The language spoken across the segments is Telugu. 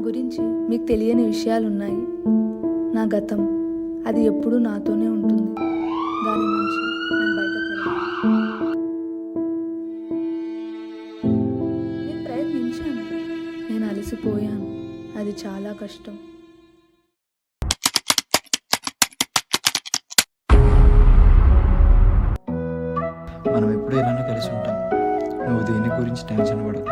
గురించి మీకు తెలియని విషయాలున్నాయి. నా గతం అది ఎప్పుడూ నాతోనే ఉంటుంది. దాని నుంచి నేను బయటపడలేను. నేను ప్రయత్నించాను, నేను అలసిపోయాను. అది చాలా కష్టం. మనం ఎప్పుడూ ఇలానే కలిసి ఉంటాం. నువ్వు దేని గురించి టెన్షన్ పడకు.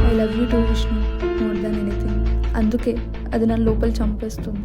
I love you two Vishnu, more than anything. అందుకే అది నన్ను లోపల చంపేస్తుంది.